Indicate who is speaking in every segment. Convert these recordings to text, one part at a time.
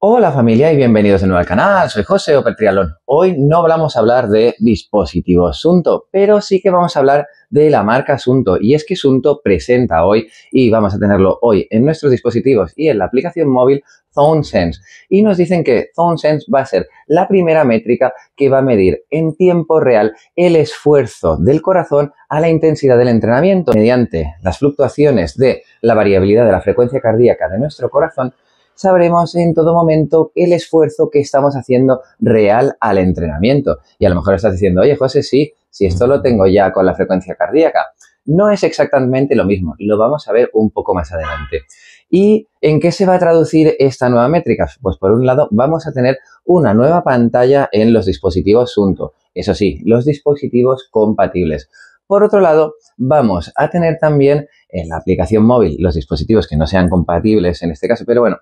Speaker 1: Hola familia y bienvenidos de nuevo al canal, soy José Opertrialón. Hoy no vamos a hablar de dispositivos Suunto, pero sí que vamos a hablar de la marca Suunto. Y es que Suunto presenta hoy, y vamos a tenerlo hoy en nuestros dispositivos y en la aplicación móvil, ThoneSense. Y nos dicen que ThoneSense va a ser la primera métrica que va a medir en tiempo real el esfuerzo del corazón a la intensidad del entrenamiento. Mediante las fluctuaciones de la variabilidad de la frecuencia cardíaca de nuestro corazón, sabremos en todo momento el esfuerzo que estamos haciendo real al entrenamiento. Y a lo mejor estás diciendo, oye José, sí, si esto lo tengo ya con la frecuencia cardíaca. No es exactamente lo mismo, lo vamos a ver un poco más adelante. ¿Y en qué se va a traducir esta nueva métrica? Pues por un lado vamos a tener una nueva pantalla en los dispositivos Suunto. Eso sí, los dispositivos compatibles. Por otro lado, vamos a tener también en la aplicación móvil los dispositivos que no sean compatibles en este caso, pero bueno,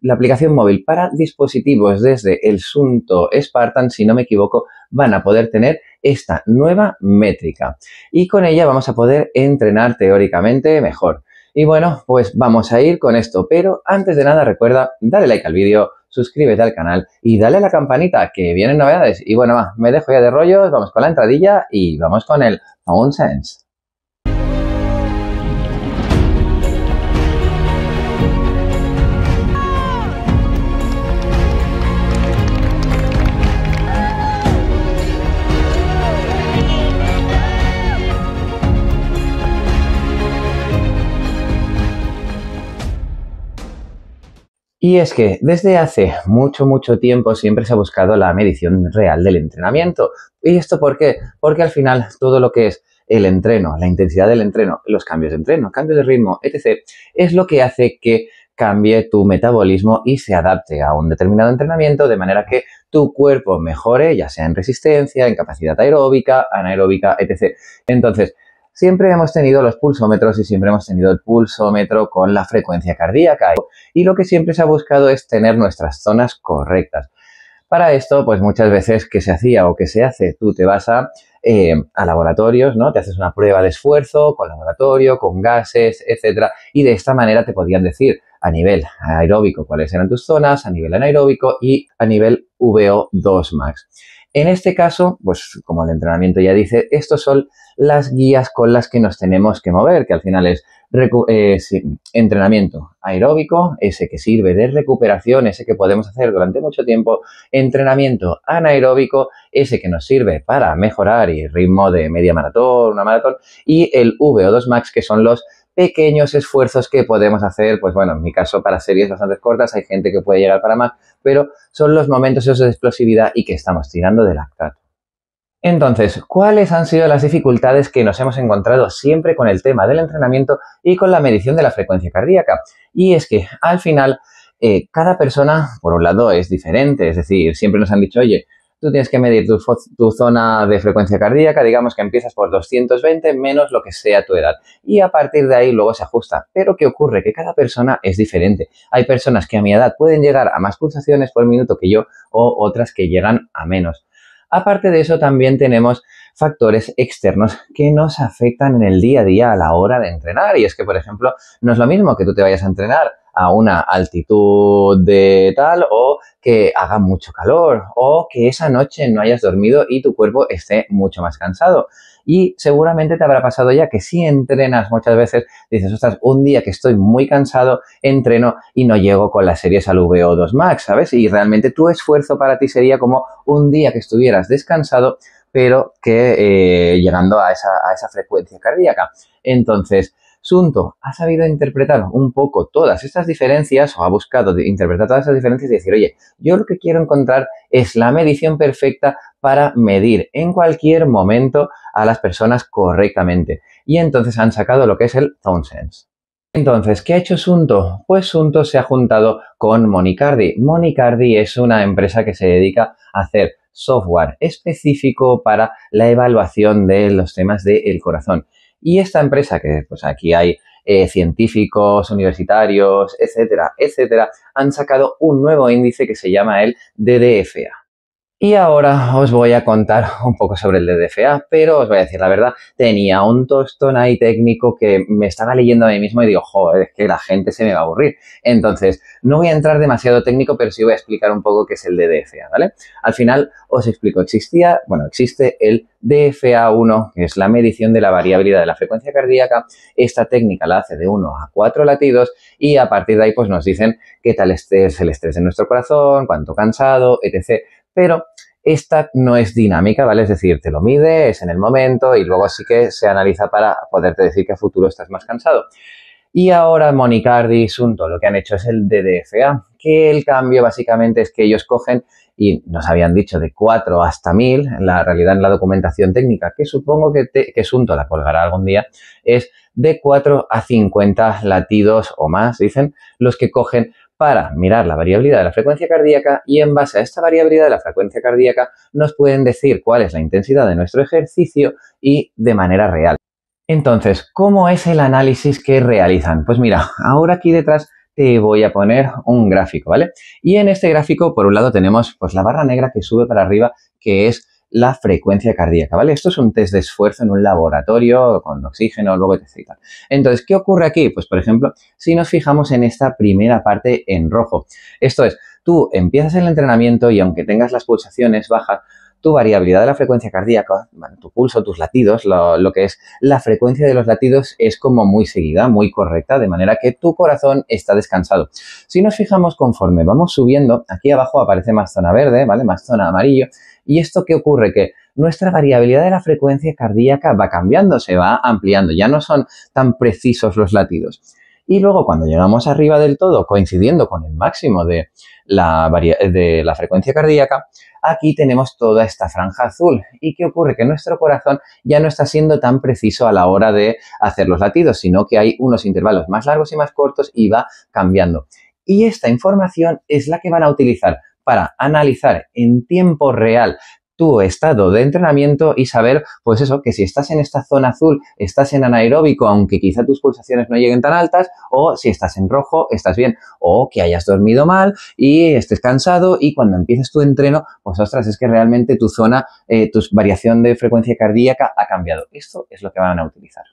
Speaker 1: la aplicación móvil para dispositivos desde el Suunto Spartan, si no me equivoco, van a poder tener esta nueva métrica. Y con ella vamos a poder entrenar teóricamente mejor. Y bueno, pues vamos a ir con esto. Pero antes de nada, recuerda, dale like al vídeo, suscríbete al canal y dale a la campanita que vienen novedades. Y bueno, me dejo ya de rollos, vamos con la entradilla y vamos con el ThoneSense. Y es que desde hace mucho tiempo siempre se ha buscado la medición real del entrenamiento. ¿Y esto por qué? Porque al final todo lo que es el entreno, la intensidad del entreno, los cambios de entreno, cambios de ritmo, etc., es lo que hace que cambie tu metabolismo y se adapte a un determinado entrenamiento de manera que tu cuerpo mejore, ya sea en resistencia, en capacidad aeróbica, anaeróbica, etc. Entonces, siempre hemos tenido los pulsómetros y siempre hemos tenido el pulsómetro con la frecuencia cardíaca. Y lo que siempre se ha buscado es tener nuestras zonas correctas. Para esto, pues muchas veces que se hacía o que se hace, tú te vas a laboratorios, ¿no? Te haces una prueba de esfuerzo con laboratorio, con gases, etcétera, y de esta manera te podían decir a nivel aeróbico cuáles eran tus zonas, a nivel anaeróbico y a nivel VO2 max. En este caso, pues como el entrenamiento ya dice, estos son las guías con las que nos tenemos que mover, que al final es entrenamiento aeróbico, ese que sirve de recuperación, ese que podemos hacer durante mucho tiempo, entrenamiento anaeróbico, ese que nos sirve para mejorar el ritmo de media maratón, una maratón, y el VO2 max, que son los pequeños esfuerzos que podemos hacer, pues bueno, en mi caso para series bastante cortas, hay gente que puede llegar para más, pero son los momentos esos de explosividad y que estamos tirando de lactato. Entonces, ¿cuáles han sido las dificultades que nos hemos encontrado siempre con el tema del entrenamiento y con la medición de la frecuencia cardíaca? Y es que al final cada persona, por un lado, es diferente, es decir, siempre nos han dicho, oye, tú tienes que medir tu zona de frecuencia cardíaca, digamos que empiezas por 220 menos lo que sea tu edad y a partir de ahí luego se ajusta. Pero ¿qué ocurre? Que cada persona es diferente. Hay personas que a mi edad pueden llegar a más pulsaciones por minuto que yo o otras que llegan a menos. Aparte de eso, también tenemos factores externos que nos afectan en el día a día a la hora de entrenar. Y es que, por ejemplo, no es lo mismo que tú te vayas a entrenar a una altitud de tal o que haga mucho calor o que esa noche no hayas dormido y tu cuerpo esté mucho más cansado. Y seguramente te habrá pasado ya que si entrenas muchas veces, dices, ostras, un día que estoy muy cansado, entreno y no llego con las series al VO2 max, ¿sabes? Y realmente tu esfuerzo para ti sería como un día que estuvieras descansado, pero que llegando a esa frecuencia cardíaca. Entonces, Suunto ha sabido interpretar un poco todas estas diferencias o ha buscado interpretar todas estas diferencias y decir, oye, yo lo que quiero encontrar es la medición perfecta para medir en cualquier momento a las personas correctamente. Y entonces han sacado lo que es el ThoneSense. Entonces, ¿qué ha hecho Suunto? Pues Suunto se ha juntado con Monicardi. Monicardi es una empresa que se dedica a hacer software específico para la evaluación de los temas del corazón. Y esta empresa, que pues aquí hay científicos, universitarios, etcétera, etcétera, han sacado un nuevo índice que se llama el DDFA. Y ahora os voy a contar un poco sobre el DDFA, pero os voy a decir la verdad, tenía un tostón ahí técnico que me estaba leyendo a mí mismo y digo, joder, es que la gente se me va a aburrir. Entonces, no voy a entrar demasiado técnico, pero sí voy a explicar un poco qué es el DDFA, ¿vale? Al final os explico, existe el DFA1, que es la medición de la variabilidad de la frecuencia cardíaca. Esta técnica la hace de 1 a 4 latidos y a partir de ahí pues nos dicen qué tal es el estrés en nuestro corazón, cuánto cansado, etc. Pero esta no es dinámica, ¿vale? Es decir, te lo mide, es en el momento y luego sí que se analiza para poderte decir que a futuro estás más cansado. Y ahora Monicardi y Sunto lo que han hecho es el DDFA, que el cambio básicamente es que ellos cogen y nos habían dicho de 4 hasta 1000, en la realidad en la documentación técnica, que supongo que Sunto la colgará algún día, es de 4 a 50 latidos o más, dicen, los que cogen para mirar la variabilidad de la frecuencia cardíaca y en base a esta variabilidad de la frecuencia cardíaca nos pueden decir cuál es la intensidad de nuestro ejercicio y de manera real. Entonces, ¿cómo es el análisis que realizan? Pues mira, ahora aquí detrás te voy a poner un gráfico, ¿vale? Y en este gráfico, por un lado, tenemos pues la barra negra que sube para arriba, que es la frecuencia cardíaca, ¿vale? Esto es un test de esfuerzo en un laboratorio con oxígeno, luego etc. Entonces, ¿qué ocurre aquí? Pues, por ejemplo, si nos fijamos en esta primera parte en rojo, esto es, tú empiezas el entrenamiento y aunque tengas las pulsaciones bajas, tu variabilidad de la frecuencia cardíaca, tu pulso, tus latidos, lo que es la frecuencia de los latidos es como muy seguida, muy correcta, de manera que tu corazón está descansado. Si nos fijamos conforme vamos subiendo, aquí abajo aparece más zona verde, ¿vale? Más zona amarillo. ¿Y esto qué ocurre? Que nuestra variabilidad de la frecuencia cardíaca va cambiando, se va ampliando, ya no son tan precisos los latidos. Y luego cuando llegamos arriba del todo, coincidiendo con el máximo de la frecuencia cardíaca, aquí tenemos toda esta franja azul. ¿Y qué ocurre? Que nuestro corazón ya no está siendo tan preciso a la hora de hacer los latidos, sino que hay unos intervalos más largos y más cortos y va cambiando. Y esta información es la que van a utilizar para analizar en tiempo real tu estado de entrenamiento y saber, pues eso, que si estás en esta zona azul, estás en anaeróbico, aunque quizá tus pulsaciones no lleguen tan altas, o si estás en rojo, estás bien, o que hayas dormido mal y estés cansado y cuando empieces tu entreno, pues ostras, es que realmente tu zona, tu variación de frecuencia cardíaca ha cambiado. Esto es lo que van a utilizar.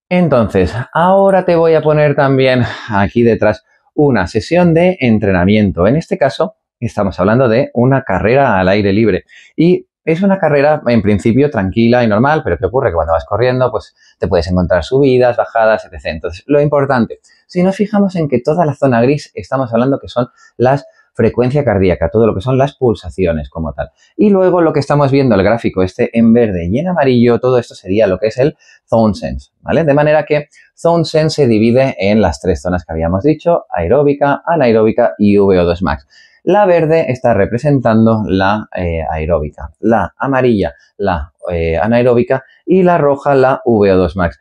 Speaker 1: Entonces, ahora te voy a poner también aquí detrás una sesión de entrenamiento. En este caso, estamos hablando de una carrera al aire libre y es una carrera en principio tranquila y normal, pero ¿qué ocurre? Que cuando vas corriendo pues te puedes encontrar subidas, bajadas, etc. Entonces, lo importante, si nos fijamos en que toda la zona gris estamos hablando que son las frecuencia cardíaca, todo lo que son las pulsaciones como tal. Y luego lo que estamos viendo, el gráfico este en verde y en amarillo, todo esto sería lo que es el Zone Sense, ¿vale? De manera que Zone Sense se divide en las tres zonas que habíamos dicho, aeróbica, anaeróbica y VO2 max. La verde está representando la aeróbica, la amarilla la anaeróbica y la roja la VO2 max.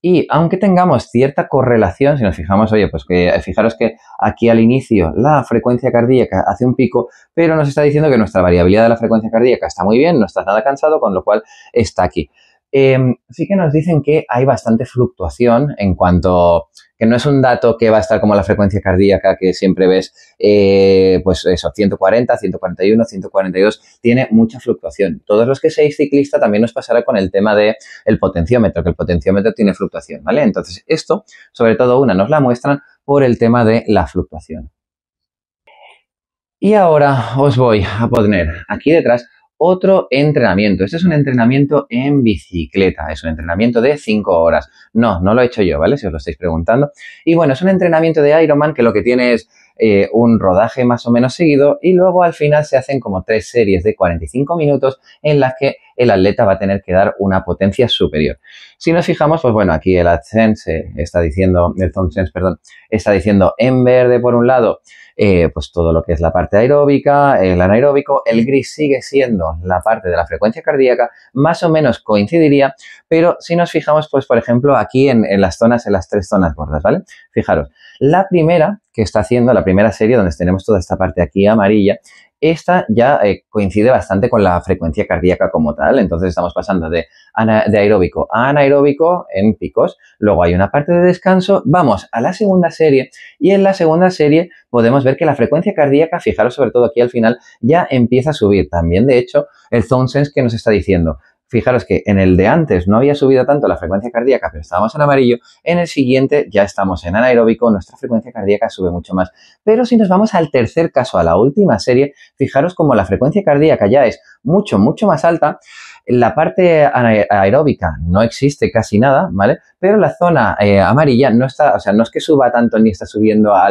Speaker 1: Y aunque tengamos cierta correlación, si nos fijamos, oye, pues que fijaros que aquí al inicio la frecuencia cardíaca hace un pico, pero nos está diciendo que nuestra variabilidad de la frecuencia cardíaca está muy bien, no estás nada cansado, con lo cual está aquí. Sí que nos dicen que hay bastante fluctuación en cuanto que no es un dato que va a estar como la frecuencia cardíaca que siempre ves, pues eso, 140, 141, 142, tiene mucha fluctuación. Todos los que seáis ciclista también nos pasará con el tema del potenciómetro, que el potenciómetro tiene fluctuación, ¿vale? Entonces, esto, sobre todo nos la muestran por el tema de la fluctuación. Y ahora os voy a poner aquí detrás otro entrenamiento. Este es un entrenamiento en bicicleta. Es un entrenamiento de 5 horas. No lo he hecho yo, ¿vale? Si os lo estáis preguntando. Y bueno, es un entrenamiento de Ironman que lo que tiene es un rodaje más o menos seguido y luego al final se hacen como 3 series de 45 minutos en las que el atleta va a tener que dar una potencia superior. Si nos fijamos, pues bueno, aquí el AdSense está diciendo, el ZoneSense, perdón, está diciendo en verde por un lado, pues todo lo que es la parte aeróbica, el anaeróbico, el gris sigue siendo la parte de la frecuencia cardíaca, más o menos coincidiría, pero si nos fijamos, pues por ejemplo, aquí en las zonas, en las 3 zonas gordas, ¿vale? Fijaros, la primera que está haciendo, la primera serie donde tenemos toda esta parte aquí amarilla, esta ya coincide bastante con la frecuencia cardíaca como tal. Entonces estamos pasando de aeróbico a anaeróbico en picos. Luego hay una parte de descanso. Vamos a la segunda serie y en la segunda serie podemos ver que la frecuencia cardíaca, fijaros sobre todo aquí al final, ya empieza a subir. También, de hecho, el Zone Sense que nos está diciendo. Fijaros que en el de antes no había subido tanto la frecuencia cardíaca, pero estábamos en amarillo. En el siguiente ya estamos en anaeróbico, nuestra frecuencia cardíaca sube mucho más. Pero si nos vamos al tercer caso, a la última serie, fijaros como la frecuencia cardíaca ya es mucho, mucho más alta. La parte aeróbica no existe casi nada, ¿vale? Pero la zona amarilla no está, o sea, no es que suba tanto ni está subiendo a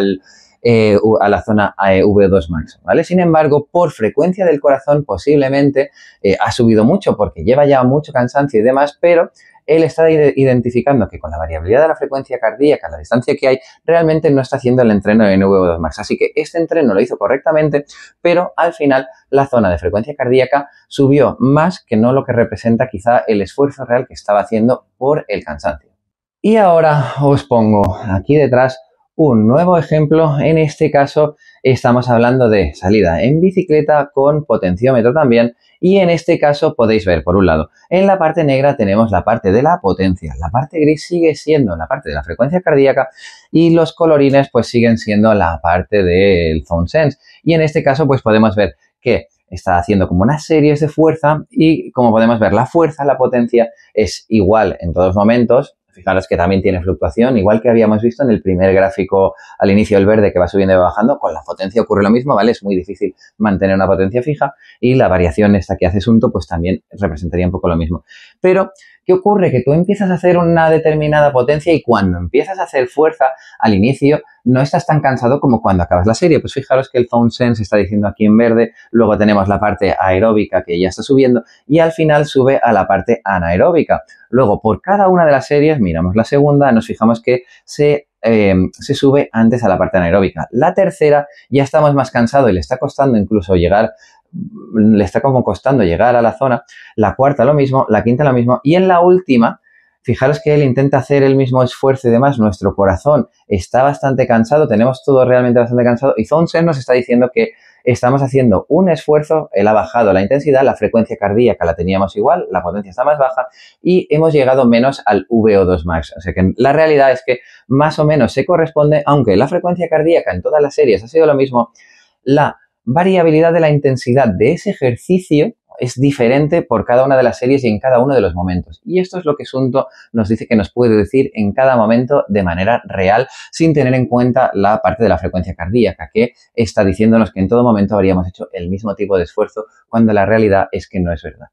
Speaker 1: la zona VO2 max, ¿vale? Sin embargo, por frecuencia del corazón posiblemente ha subido mucho porque lleva ya mucho cansancio y demás, pero él está identificando que con la variabilidad de la frecuencia cardíaca, la distancia que hay, realmente no está haciendo el entreno en VO2 max. Así que este entreno lo hizo correctamente, pero al final la zona de frecuencia cardíaca subió más que no lo que representa quizá el esfuerzo real que estaba haciendo por el cansancio. Y ahora os pongo aquí detrás un nuevo ejemplo. En este caso estamos hablando de salida en bicicleta con potenciómetro también, y en este caso podéis ver, por un lado, en la parte negra tenemos la parte de la potencia, la parte gris sigue siendo la parte de la frecuencia cardíaca y los colorines pues siguen siendo la parte del Zone Sense. Y en este caso pues podemos ver que está haciendo como unas series de fuerza y como podemos ver la fuerza, la potencia es igual en todos momentos. Fijaros que también tiene fluctuación, igual que habíamos visto en el primer gráfico al inicio, el verde que va subiendo y va bajando. Con la potencia ocurre lo mismo, ¿vale? Es muy difícil mantener una potencia fija y la variación esta que hace Sunto pues también representaría un poco lo mismo. Pero, ¿qué ocurre? Que tú empiezas a hacer una determinada potencia y cuando empiezas a hacer fuerza al inicio no estás tan cansado como cuando acabas la serie. Pues fijaros que el Zone Sense está diciendo aquí en verde, luego tenemos la parte aeróbica que ya está subiendo y al final sube a la parte anaeróbica. Luego, por cada una de las series, miramos la segunda, nos fijamos que se sube antes a la parte anaeróbica. La tercera ya estamos más cansados y le está costando incluso llegar, le está como costando llegar a la zona. La cuarta lo mismo, la quinta lo mismo y en la última, fijaros que él intenta hacer el mismo esfuerzo y demás. Nuestro corazón está bastante cansado, tenemos todo realmente bastante cansado y Zone Sense nos está diciendo que estamos haciendo un esfuerzo, él ha bajado la intensidad, la frecuencia cardíaca la teníamos igual, la potencia está más baja y hemos llegado menos al VO2 max. O sea que la realidad es que más o menos se corresponde, aunque la frecuencia cardíaca en todas las series ha sido lo mismo, la variabilidad de la intensidad de ese ejercicio es diferente por cada una de las series y en cada uno de los momentos. Y esto es lo que Sunto nos dice que nos puede decir en cada momento de manera real, sin tener en cuenta la parte de la frecuencia cardíaca, que está diciéndonos que en todo momento habríamos hecho el mismo tipo de esfuerzo, cuando la realidad es que no es verdad.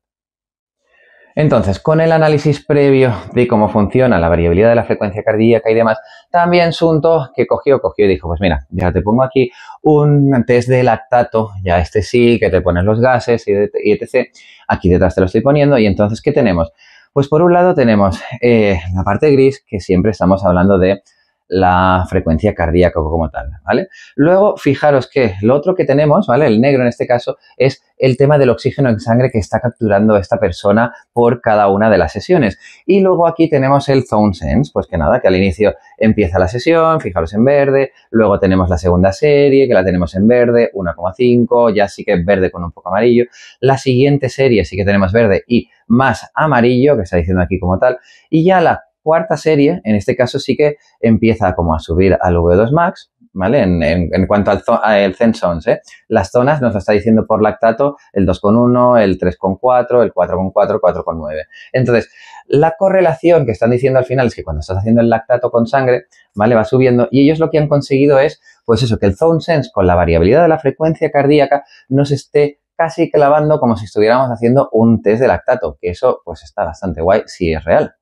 Speaker 1: Entonces, con el análisis previo de cómo funciona la variabilidad de la frecuencia cardíaca y demás, también Sunto que cogió y dijo, pues mira, ya te pongo aquí un test de lactato, ya este sí, que te pones los gases y etc. Aquí detrás te lo estoy poniendo y entonces, ¿qué tenemos? Pues por un lado tenemos la parte gris, que siempre estamos hablando de la frecuencia cardíaca como tal, ¿vale? Luego, fijaros que lo otro que tenemos, ¿vale? El negro en este caso es el tema del oxígeno en sangre que está capturando esta persona por cada una de las sesiones. Y luego aquí tenemos el Zone Sense, pues que nada, que al inicio empieza la sesión, fijaros en verde, luego tenemos la segunda serie que la tenemos en verde, 1,5, ya sí que es verde con un poco amarillo. La siguiente serie sí que tenemos verde y más amarillo, que está diciendo aquí como tal, y ya la cuarta serie, en este caso sí que empieza como a subir al VO2 max, ¿vale? En cuanto al Zen Zones, ¿eh? Las zonas nos lo está diciendo por lactato el 2,1, el 3,4, el 4,4, 4,9. Entonces, la correlación que están diciendo al final es que cuando estás haciendo el lactato con sangre, ¿vale? Va subiendo y ellos lo que han conseguido es, pues eso, que el Zone Sense con la variabilidad de la frecuencia cardíaca nos esté casi clavando como si estuviéramos haciendo un test de lactato, que eso pues está bastante guay si es real.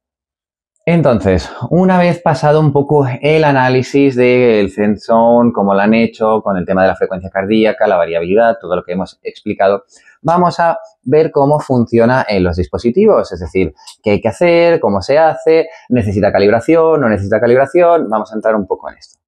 Speaker 1: Entonces, una vez pasado un poco el análisis del Zen Zone, cómo lo han hecho, con el tema de la frecuencia cardíaca, la variabilidad, todo lo que hemos explicado, vamos a ver cómo funciona en los dispositivos, es decir, qué hay que hacer, cómo se hace, necesita calibración, no necesita calibración, vamos a entrar un poco en esto.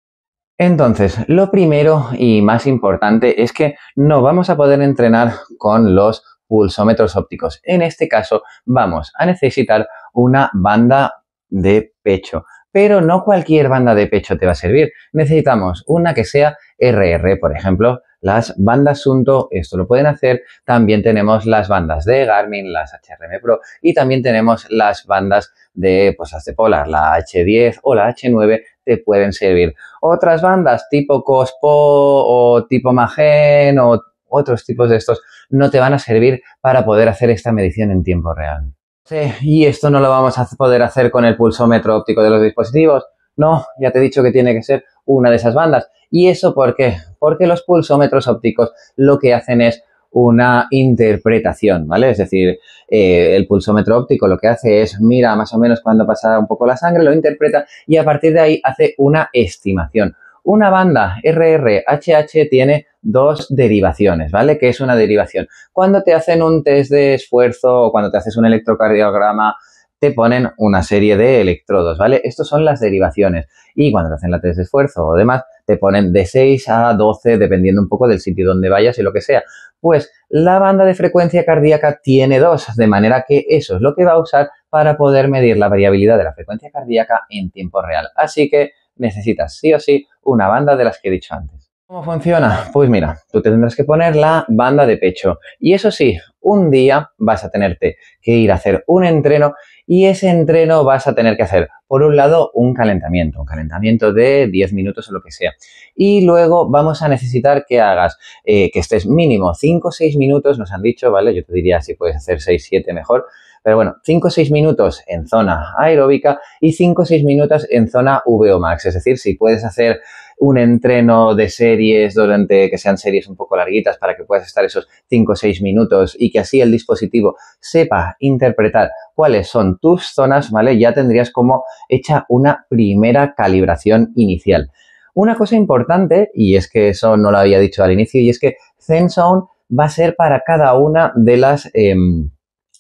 Speaker 1: Entonces, lo primero y más importante es que no vamos a poder entrenar con los pulsómetros ópticos. En este caso, vamos a necesitar una banda de pecho, pero no cualquier banda de pecho te va a servir. Necesitamos una que sea RR, por ejemplo, las bandas Suunto, esto lo pueden hacer. También tenemos las bandas de Garmin, las HRM Pro, y también tenemos las bandas de, pues las de Polar, la H10 o la H9 te pueden servir. Otras bandas tipo Cospo o tipo Magen o otros tipos de estos no te van a servir para poder hacer esta medición en tiempo real. Sí, y esto no lo vamos a poder hacer con el pulsómetro óptico de los dispositivos. No, ya te he dicho que tiene que ser una de esas bandas. ¿Y eso por qué? Porque los pulsómetros ópticos lo que hacen es una interpretación, ¿vale? Es decir, el pulsómetro óptico lo que hace es mira más o menos cuando pasa un poco la sangre, lo interpreta y a partir de ahí hace una estimación. Una banda RRHH tiene dos derivaciones, ¿vale? ¿Qué es una derivación? Cuando te hacen un test de esfuerzo o cuando te haces un electrocardiograma, te ponen una serie de electrodos, ¿vale? Estos son las derivaciones. Y cuando te hacen la test de esfuerzo o demás, te ponen de 6 a 12, dependiendo un poco del sitio donde vayas y lo que sea. Pues la banda de frecuencia cardíaca tiene dos, de manera que eso es lo que va a usar para poder medir la variabilidad de la frecuencia cardíaca en tiempo real. Así que necesitas sí o sí una banda de las que he dicho antes. ¿Cómo funciona? Pues mira, tú te tendrás que poner la banda de pecho y eso sí, un día vas a tenerte que ir a hacer un entreno y ese entreno vas a tener que hacer, por un lado, un calentamiento de 10 minutos o lo que sea. Y luego vamos a necesitar que hagas, que estés mínimo 5 o 6 minutos, nos han dicho, ¿vale? Yo te diría si puedes hacer 6, 7 mejor. Pero bueno, 5 o 6 minutos en zona aeróbica y 5 o 6 minutos en zona VO Max. Es decir, si puedes hacer un entreno de series durante que sean series un poco larguitas para que puedas estar esos 5 o 6 minutos y que así el dispositivo sepa interpretar cuáles son tus zonas, ¿vale? Ya tendrías como hecha una primera calibración inicial. Una cosa importante, y es que eso no lo había dicho al inicio, y es que ZenZone va a ser para cada una de las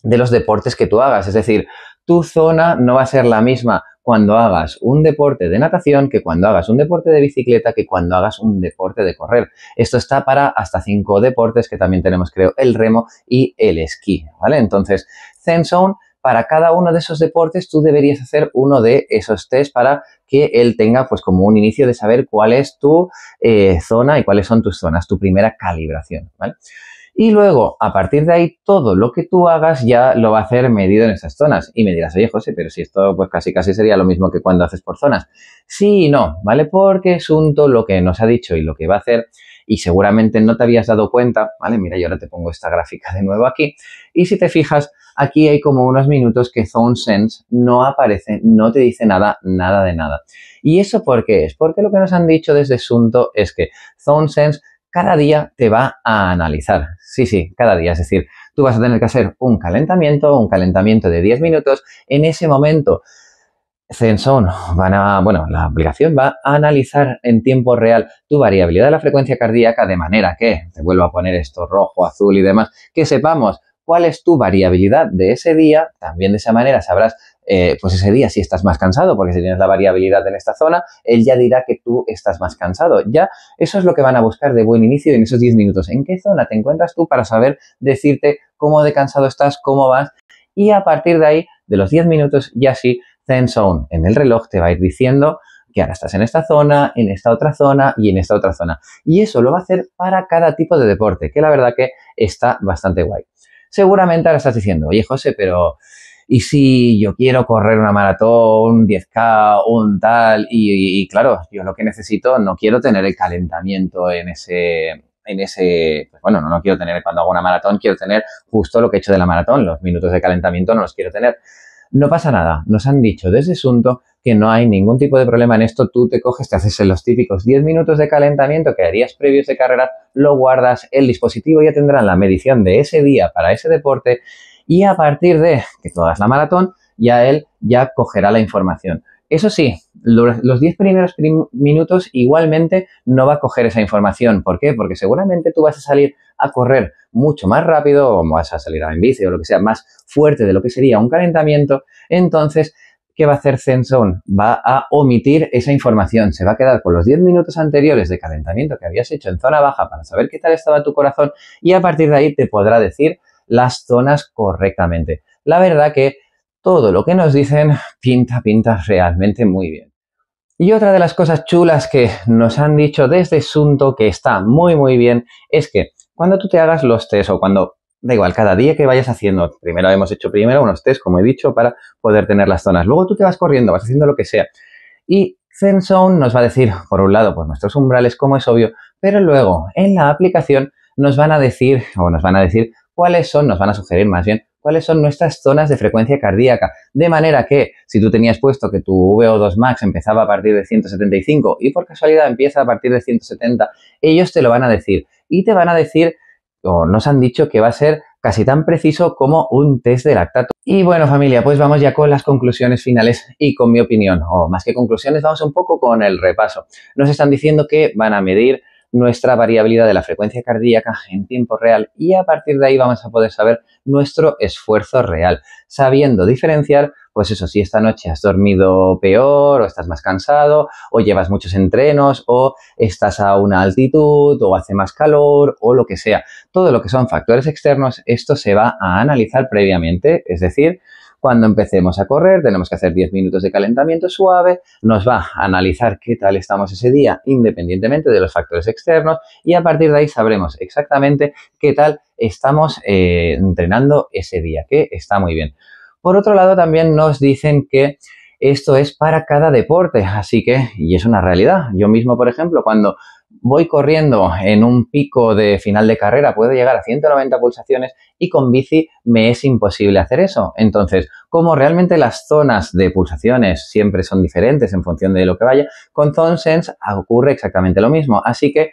Speaker 1: de los deportes que tú hagas. Es decir, tu zona no va a ser la misma cuando hagas un deporte de natación que cuando hagas un deporte de bicicleta que cuando hagas un deporte de correr. Esto está para hasta 5 deportes que también tenemos, creo, el remo y el esquí, ¿vale? Entonces, ZenZone, para cada uno de esos deportes tú deberías hacer uno de esos test para que él tenga pues como un inicio de saber cuál es tu zona y cuáles son tus zonas, tu primera calibración, ¿vale? Y luego, a partir de ahí, todo lo que tú hagas ya lo va a hacer medido en esas zonas. Y me dirás, oye, José, pero si esto pues casi sería lo mismo que cuando haces por zonas. Sí y no, ¿vale? Porque Suunto lo que nos ha dicho y lo que va a hacer, y seguramente no te habías dado cuenta, ¿vale? Mira, yo ahora te pongo esta gráfica de nuevo aquí. Y si te fijas, aquí hay como unos minutos que ZoneSense no aparece, no te dice nada de nada. ¿Y eso por qué es? Porque lo que nos han dicho desde Suunto es que ZoneSense cada día te va a analizar. Sí, cada día. Es decir, tú vas a tener que hacer un calentamiento de 10 minutos. En ese momento, ZenZone la aplicación va a analizar en tiempo real tu variabilidad de la frecuencia cardíaca de manera que, te vuelvo a poner esto rojo, azul y demás, que sepamos cuál es tu variabilidad de ese día. También de esa manera sabrás pues ese día si estás más cansado, porque si tienes la variabilidad en esta zona, él ya dirá que tú estás más cansado. Ya eso es lo que van a buscar de buen inicio en esos 10 minutos. ¿En qué zona te encuentras tú para saber decirte cómo de cansado estás, cómo vas? Y a partir de ahí, de los 10 minutos, ya sí, ZenZone en el reloj te va a ir diciendo que ahora estás en esta zona, en esta otra zona y en esta otra zona. Y eso lo va a hacer para cada tipo de deporte, que la verdad que está bastante guay. Seguramente ahora estás diciendo, oye, José, pero ¿y si yo quiero correr una maratón, 10K, un tal? Y claro, yo lo que necesito, no quiero tener el calentamiento en ese, pues bueno, no quiero tener cuando hago una maratón, quiero tener justo lo que he hecho de la maratón, los minutos de calentamiento no los quiero tener. No pasa nada, nos han dicho desde Suunto que no hay ningún tipo de problema en esto. Tú te coges, te haces los típicos 10 minutos de calentamiento que harías previos de carrera, lo guardas, el dispositivo ya tendrá la medición de ese día para ese deporte y a partir de que tú hagas la maratón, ya él ya cogerá la información. Eso sí, los 10 primeros minutos igualmente no va a coger esa información. ¿Por qué? Porque seguramente tú vas a salir a correr mucho más rápido o vas a salir en bici o lo que sea, más fuerte de lo que sería un calentamiento. Entonces, ¿qué va a hacer ZenZone? Va a omitir esa información. Se va a quedar con los 10 minutos anteriores de calentamiento que habías hecho en zona baja para saber qué tal estaba tu corazón y a partir de ahí te podrá decir las zonas correctamente. La verdad que todo lo que nos dicen pinta realmente muy bien. Y otra de las cosas chulas que nos han dicho desde Sunto que está muy bien es que cuando tú te hagas los test o cuando, da igual, cada día que vayas haciendo, primero hemos hecho unos test, como he dicho, para poder tener las zonas. Luego tú te vas corriendo, vas haciendo lo que sea. Y ZenZone nos va a decir, por un lado, pues nuestros umbrales, como es obvio, pero luego en la aplicación nos van a decir cuáles son, nos van a sugerir más bien, cuáles son nuestras zonas de frecuencia cardíaca. De manera que si tú tenías puesto que tu VO2 max empezaba a partir de 175 y por casualidad empieza a partir de 170, ellos te lo van a decir. Y te van a decir, o nos han dicho que va a ser casi tan preciso como un test de lactato. Y bueno, familia, pues vamos ya con las conclusiones finales y con mi opinión, o más que conclusiones, vamos un poco con el repaso. Nos están diciendo que van a medir nuestra variabilidad de la frecuencia cardíaca en tiempo real y a partir de ahí vamos a poder saber nuestro esfuerzo real, sabiendo diferenciar, pues eso, si esta noche has dormido peor o estás más cansado o llevas muchos entrenos o estás a una altitud o hace más calor o lo que sea. Todo lo que son factores externos, esto se va a analizar previamente, es decir, cuando empecemos a correr tenemos que hacer 10 minutos de calentamiento suave, nos va a analizar qué tal estamos ese día independientemente de los factores externos y a partir de ahí sabremos exactamente qué tal estamos entrenando ese día, que está muy bien. Por otro lado, también nos dicen que esto es para cada deporte, así que, y es una realidad. Yo mismo, por ejemplo, cuando voy corriendo en un pico de final de carrera, puedo llegar a 190 pulsaciones y con bici me es imposible hacer eso. Entonces, como realmente las zonas de pulsaciones siempre son diferentes en función de lo que vaya, con ZoneSense ocurre exactamente lo mismo. Así que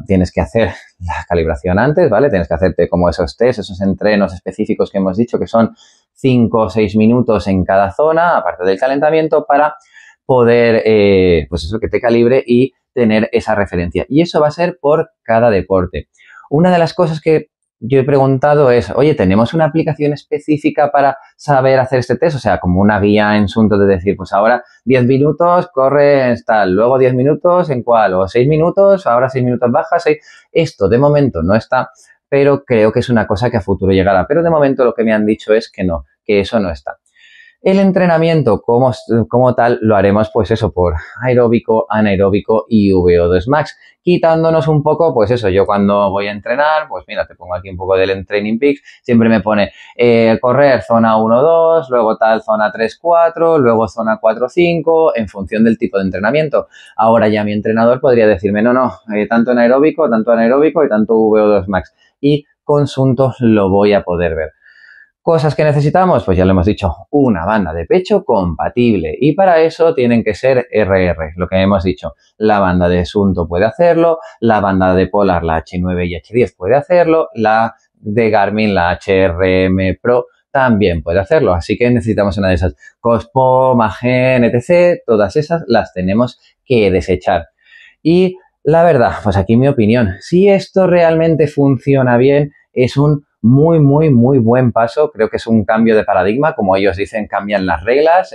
Speaker 1: tienes que hacer la calibración antes, ¿vale? Tienes que hacerte como esos test, esos entrenos específicos que hemos dicho que son 5 o 6 minutos en cada zona, aparte del calentamiento, para poder, que te calibre y tener esa referencia. Y eso va a ser por cada deporte. Una de las cosas que yo he preguntado es, oye, ¿tenemos una aplicación específica para saber hacer este test? O sea, como una guía en Sunto de decir, pues ahora 10 minutos, corres tal, luego 10 minutos, ¿en cuál? O 6 minutos, ahora 6 minutos bajas. Esto de momento no está, pero creo que es una cosa que a futuro llegará. Pero de momento lo que me han dicho es que no, que eso no está. El entrenamiento como tal lo haremos pues eso por aeróbico, anaeróbico y VO2 max, quitándonos un poco pues eso, yo cuando voy a entrenar, pues mira, te pongo aquí un poco del Training Peaks, siempre me pone correr zona 1-2, luego tal zona 3-4, luego zona 4-5, en función del tipo de entrenamiento. Ahora ya mi entrenador podría decirme, no, tanto anaeróbico y tanto VO2 max, y con Sunto lo voy a poder ver. Cosas que necesitamos, pues ya lo hemos dicho, una banda de pecho compatible y para eso tienen que ser RR, lo que hemos dicho. La banda de Sunto puede hacerlo, la banda de Polar, la H9 y H10 puede hacerlo, la de Garmin, la HRM Pro también puede hacerlo, así que necesitamos una de esas. Cospo, Magen, etc., todas esas las tenemos que desechar. Y la verdad, pues aquí mi opinión, si esto realmente funciona bien, es un muy buen paso. Creo que es un cambio de paradigma. Como ellos dicen, cambian las reglas.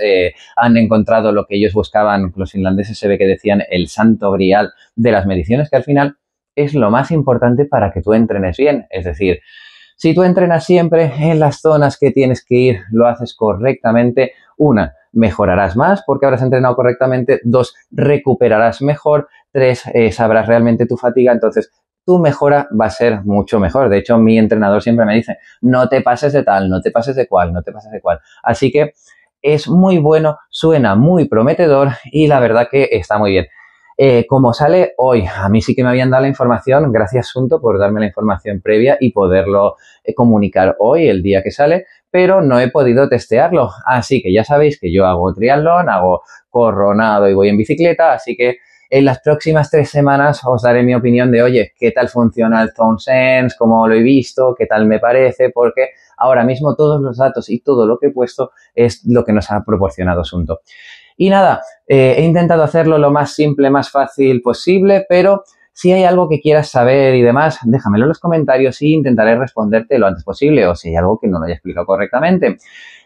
Speaker 1: Han encontrado lo que ellos buscaban. Los finlandeses se ve que decían el santo grial de las mediciones, que al final es lo más importante para que tú entrenes bien. Es decir, si tú entrenas siempre en las zonas que tienes que ir, lo haces correctamente, una, mejorarás más porque habrás entrenado correctamente, dos, recuperarás mejor, tres, sabrás realmente tu fatiga, entonces tu mejora va a ser mucho mejor. De hecho, mi entrenador siempre me dice, no te pases de tal, no te pases de cual, no te pases de cual. Así que es muy bueno, suena muy prometedor y la verdad que está muy bien. Como sale hoy, a mí sí que me habían dado la información, gracias Sunto por darme la información previa y poderlo comunicar hoy, el día que sale, pero no he podido testearlo. Así que ya sabéis que yo hago triatlón, corro, nado y voy en bicicleta, así que en las próximas 3 semanas os daré mi opinión de, oye, qué tal funciona el ZoneSense, cómo lo he visto, qué tal me parece, porque ahora mismo todos los datos y todo lo que he puesto es lo que nos ha proporcionado Sunto. Y nada, he intentado hacerlo lo más simple, más fácil posible, pero si hay algo que quieras saber y demás, déjamelo en los comentarios y intentaré responderte lo antes posible, o si hay algo que no lo haya explicado correctamente.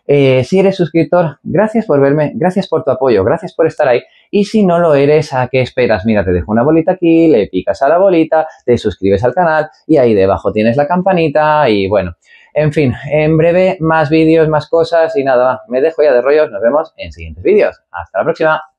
Speaker 1: Si eres suscriptor, gracias por verme, gracias por tu apoyo, gracias por estar ahí. Y si no lo eres, ¿a qué esperas? Mira, te dejo una bolita aquí, le picas a la bolita, te suscribes al canal y ahí debajo tienes la campanita y bueno, En fin, en breve más vídeos, más cosas y nada, me dejo ya de rollos. Nos vemos en siguientes vídeos. Hasta la próxima.